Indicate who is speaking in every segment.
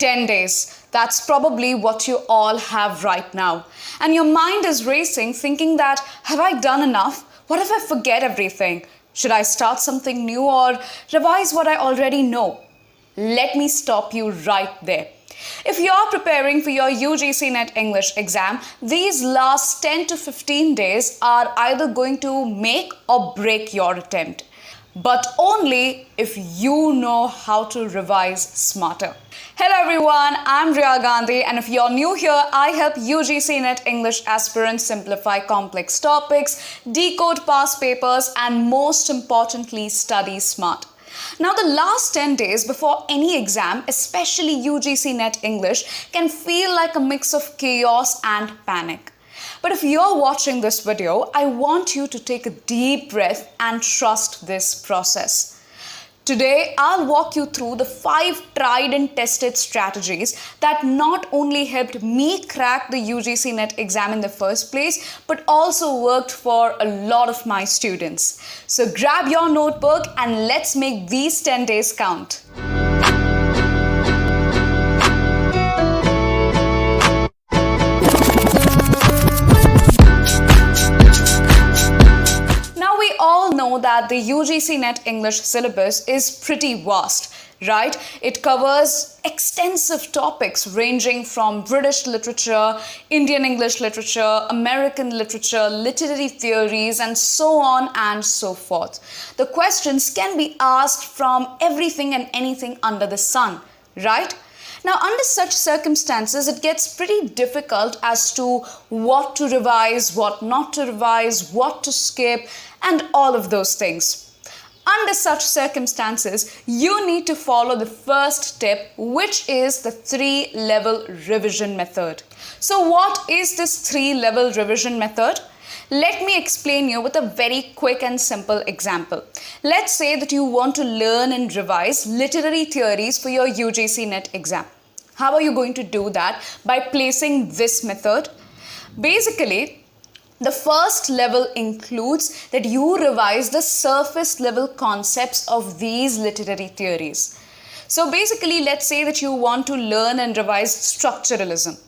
Speaker 1: 10 days. That's probably what you all have right now. And your mind is racing, thinking that, have I done enough? What if I forget everything? Should I start something new or revise what I already know? Let me stop you right there. If you're preparing for your UGC NET English exam, these last 10 to 15 days are either going to make or break your attempt. But only if you know how to revise smarter. Hello everyone, I'm Riya Gandhi, and if you're new here, I help UGC NET English aspirants simplify complex topics, decode past papers, and most importantly, study smart. Now, the last 10 days before any exam, especially UGC NET English, can feel like a mix of chaos and panic. But if you're watching this video, I want you to take a deep breath and trust this process. Today, I'll walk you through the 5 tried and tested strategies that not only helped me crack the UGC NET exam in the first place, but also worked for a lot of my students. So grab your notebook and let's make these 10 days count. That the UGC NET English syllabus is pretty vast, right? It covers extensive topics ranging from British literature, Indian English literature, American literature, literary theories, and so on and so forth. The questions can be asked from everything and anything under the sun, right? Now, under such circumstances, it gets pretty difficult as to what to revise, what not to revise, what to skip, and all of those things. Under such circumstances, you need to follow the first tip, which is the 3-level revision method. So what is this 3-level revision method? Let me explain you with a very quick and simple example. Let's say that you want to learn and revise literary theories for your UGC NET exam. How are you going to do that? By placing this method. Basically, the first level includes that you revise the surface level concepts of these literary theories. So basically, let's say that you want to learn and revise structuralism.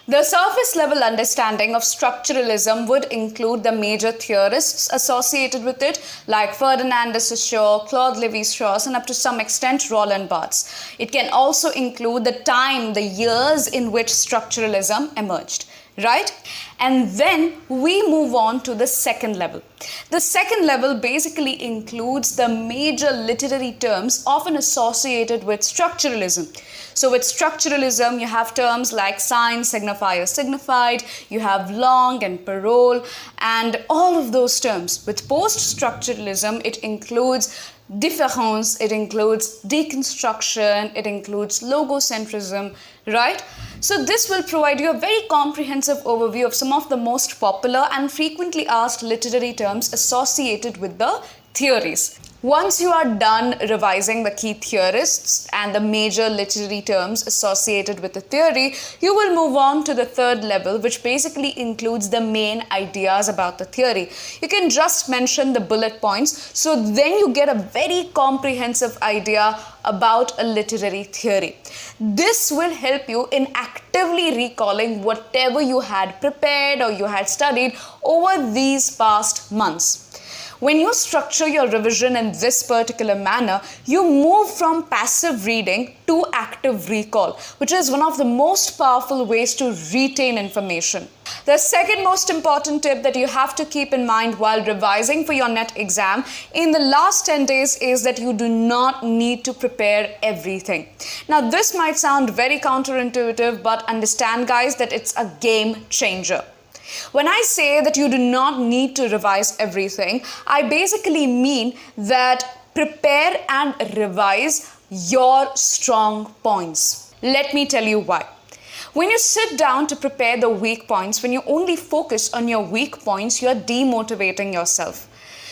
Speaker 1: The surface level understanding of structuralism would include the major theorists associated with it, like Ferdinand de Saussure, Claude Lévi-Strauss, and up to some extent Roland Barthes. It can also include the time, the years in which structuralism emerged, right? And then we move on to the second level. The second level basically includes the major literary terms often associated with structuralism. So with structuralism, you have terms like sign, signifier, signified, you have long and parole, and all of those terms. With post-structuralism, it includes difference, it includes deconstruction, it includes logocentrism, right? So this will provide you a very comprehensive overview of some of the most popular and frequently asked literary terms associated with the theories. Once you are done revising the key theorists and the major literary terms associated with the theory, you will move on to the third level, which basically includes the main ideas about the theory. You can just mention the bullet points, so then you get a very comprehensive idea about a literary theory. This will help you in actively recalling whatever you had prepared or you had studied over these past months. When you structure your revision in this particular manner, you move from passive reading to active recall, which is one of the most powerful ways to retain information. The second most important tip that you have to keep in mind while revising for your NET exam in the last 10 days is that you do not need to prepare everything. Now, this might sound very counterintuitive, but understand, guys, that it's a game changer. When I say that you do not need to revise everything, I basically mean that prepare and revise your strong points. Let me tell you why. When you sit down to prepare the weak points, when you only focus on your weak points, you're demotivating yourself.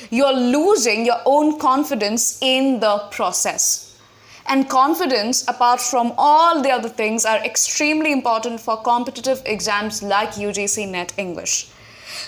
Speaker 1: You're losing your own confidence in the process. And confidence, apart from all the other things, are extremely important for competitive exams like UGC NET English.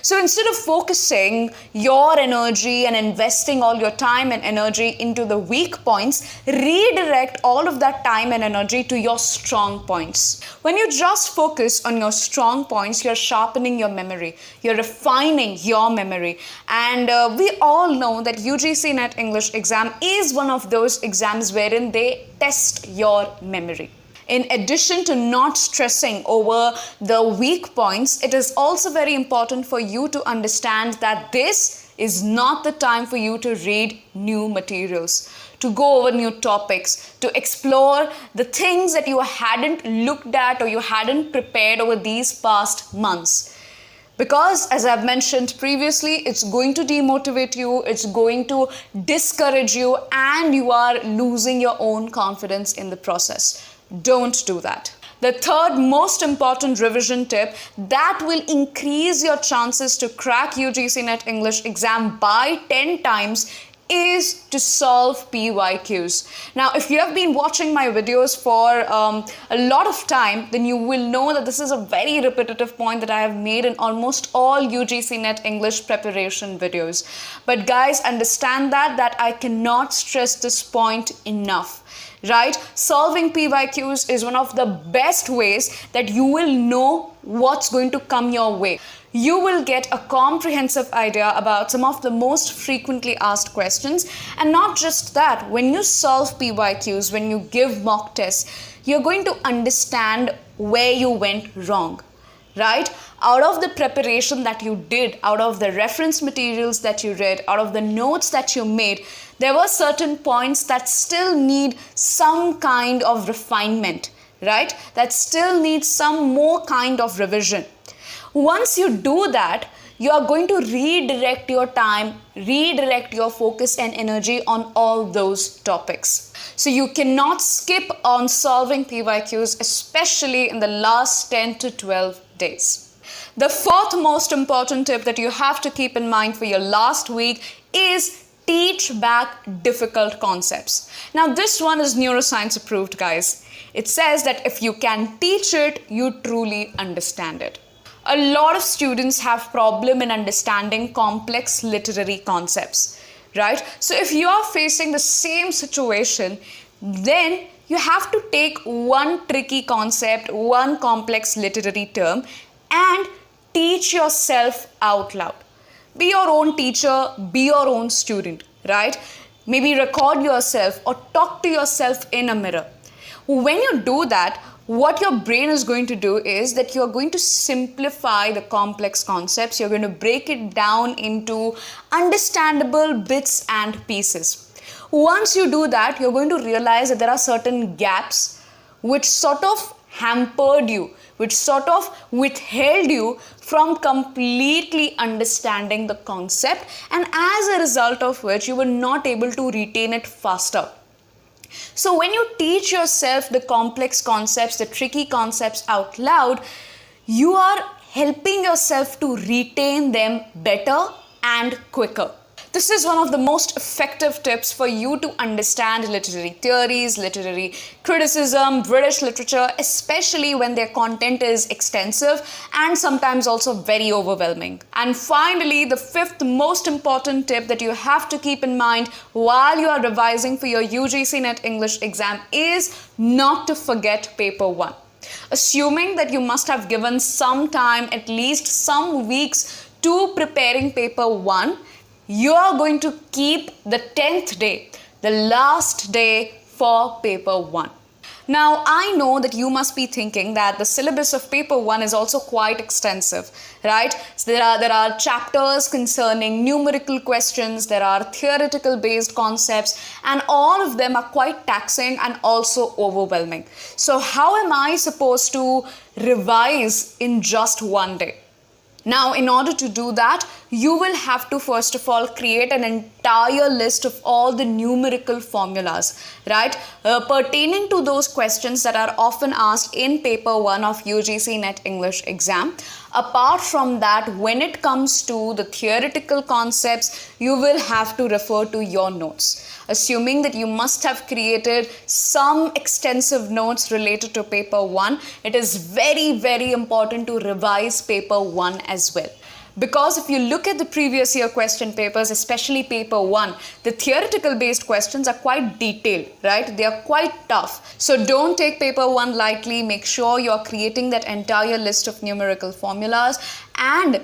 Speaker 1: So instead of focusing your energy and investing all your time and energy into the weak points, redirect all of that time and energy to your strong points. When you just focus on your strong points, you're sharpening your memory, you're refining your memory. And we all know that UGC NET English exam is one of those exams wherein they test your memory. In addition to not stressing over the weak points, it is also very important for you to understand that this is not the time for you to read new materials, to go over new topics, to explore the things that you hadn't looked at or you hadn't prepared over these past months. Because as I've mentioned previously, it's going to demotivate you, it's going to discourage you, and you are losing your own confidence in the process. Don't do that. The third most important revision tip that will increase your chances to crack UGC NET English exam by 10 times is to solve PYQs. Now, if you have been watching my videos for a lot of time, then you will know that this is a very repetitive point that I have made in almost all UGC NET English preparation videos. But guys, understand that I cannot stress this point enough. Right? Solving PYQs is one of the best ways that you will know what's going to come your way. You will get a comprehensive idea about some of the most frequently asked questions. And not just that, when you solve PYQs, when you give mock tests, you're going to understand where you went wrong. Right? Out of the preparation that you did, out of the reference materials that you read, out of the notes that you made, there were certain points that still need some kind of refinement, right? That still need some more kind of revision. Once you do that, you are going to redirect your time, redirect your focus and energy on all those topics. So you cannot skip on solving PYQs, especially in the last 10 to 12 days. The fourth most important tip that you have to keep in mind for your last week is teach back difficult concepts. Now this one is neuroscience approved, guys. It says that if you can teach it, you truly understand it. A lot of students have problem in understanding complex literary concepts, right? So if you are facing the same situation, then you have to take one tricky concept, one complex literary term, and teach yourself out loud. Be your own teacher, be your own student, right? Maybe record yourself or talk to yourself in a mirror. When you do that, what your brain is going to do is that you're going to simplify the complex concepts. You're going to break it down into understandable bits and pieces. Once you do that, you're going to realize that there are certain gaps which sort of hampered you, which sort of withheld you from completely understanding the concept, and as a result of which you were not able to retain it faster. So when you teach yourself the complex concepts, the tricky concepts out loud, you are helping yourself to retain them better and quicker. This is one of the most effective tips for you to understand literary theories, literary criticism, British literature, especially when their content is extensive and sometimes also very overwhelming. And finally, the fifth most important tip that you have to keep in mind while you are revising for your UGC NET English exam is not to forget paper 1. Assuming that you must have given some time, at least some weeks, to preparing paper 1, you are going to keep the 10th day, the last day for paper 1. Now, I know that you must be thinking that the syllabus of paper 1 is also quite extensive, right? So there are chapters concerning numerical questions, there are theoretical based concepts, and all of them are quite taxing and also overwhelming. So how am I supposed to revise in just one day? Now, in order to do that, you will have to first of all create an entire list of all the numerical formulas, right? Pertaining to those questions that are often asked in paper 1 of UGC NET English exam. Apart from that, when it comes to the theoretical concepts, you will have to refer to your notes. Assuming that you must have created some extensive notes related to paper 1, it is very, very important to revise paper 1 as well. Because if you look at the previous year question papers, especially paper 1, the theoretical based questions are quite detailed, right? They are quite tough. So don't take paper 1 lightly. Make sure you're creating that entire list of numerical formulas and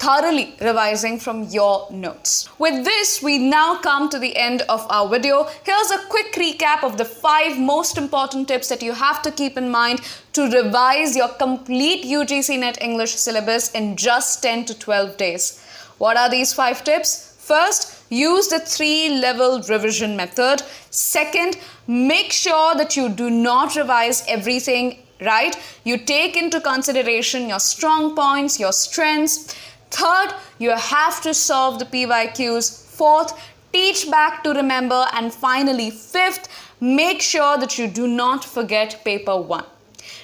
Speaker 1: thoroughly revising from your notes. With this, we now come to the end of our video. Here's a quick recap of the 5 most important tips that you have to keep in mind to revise your complete UGC NET English syllabus in just 10 to 12 days. What are these 5 tips? First, use the 3-level revision method. Second, make sure that you do not revise everything, right? You take into consideration your strong points, your strengths. Third, you have to solve the PYQs. Fourth, teach back to remember. And finally, fifth, make sure that you do not forget paper 1.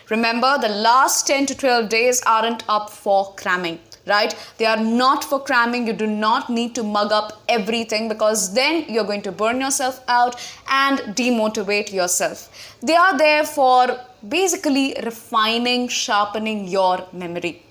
Speaker 1: Remember, the last 10 to 12 days aren't up for cramming, right? They are not for cramming. You do not need to mug up everything, because then you're going to burn yourself out and demotivate yourself. They are there for basically refining, sharpening your memory.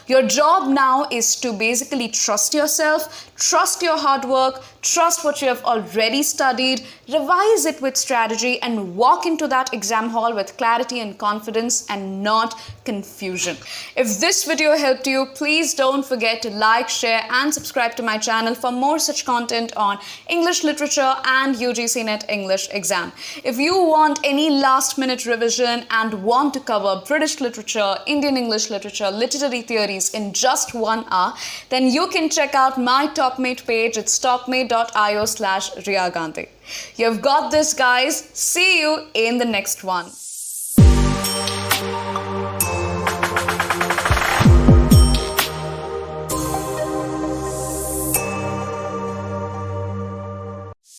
Speaker 1: Your job now is to basically trust yourself, trust your hard work, trust what you have already studied, revise it with strategy, and walk into that exam hall with clarity and confidence and not confusion. If this video helped you, please don't forget to like, share, and subscribe to my channel for more such content on English literature and UGC NET English exam. If you want any last-minute revision and want to cover British literature, Indian English literature, literary theories in just 1 hour, then you can check out my Topmate page. It's topmate.io/Riya Gandhi. You've got this, guys. See you in the next one.